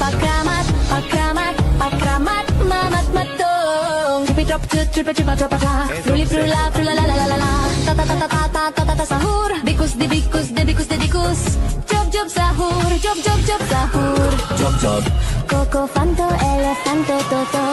pakramat, pakramat, pakramat, mamat matong. Trippy drop to trippy trippa trappa trap. Fruli frula frula la la la la la. Ta ta ta ta ta ta ta ta ta sahur. Bikus de bikus de bikus de bikus. Job job sahur, job job job sahur. Job job. Coco fanto, elefanto toto.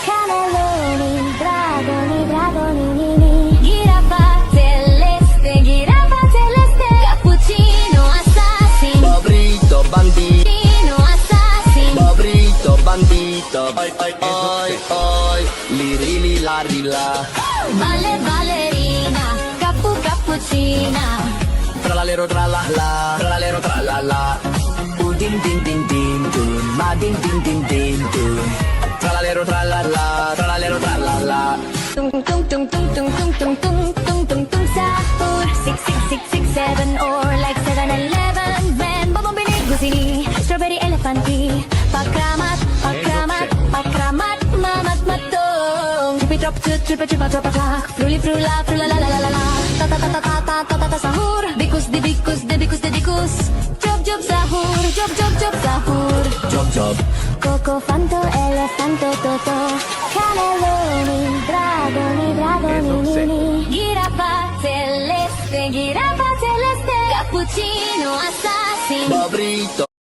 Cannelloni, dragoni, dragoni, nini. Giraffa celeste, giraffa celeste. Cappuccino assassino. Bobrito bandito. Assassino. Bobrito bandito. Oi oi oi oi. Liri la rila. Balle ballerina, cappuccina. Tralalero tralala. Tralalero tralala. Din din din din dun. Ma din din din din dun. Tralalero tralala. Tralalero tralala. Tung tung tung tung tung tung tung tung tung tung tung sahur. 6 6 6 6 7 or like 7-Eleven. When bobong binigusini, strawberry elephant tea. Pakramat, pakramat, pakramat, mamat matong. Trippy drop to trippy trippa trappa trap. Fruli frula frula la la la la la. Ta ta ta ta ta ta ta ta ta sahur. Bikus de bikus de bikus de bikus. Job job sahur, job job job sahur. Job job. Coco fanto, elefanto toto. Cannelloni, dragoni, dragoni, nini. Giraffa celeste, giraffa celeste. Cappuccino assassino. Bobrito.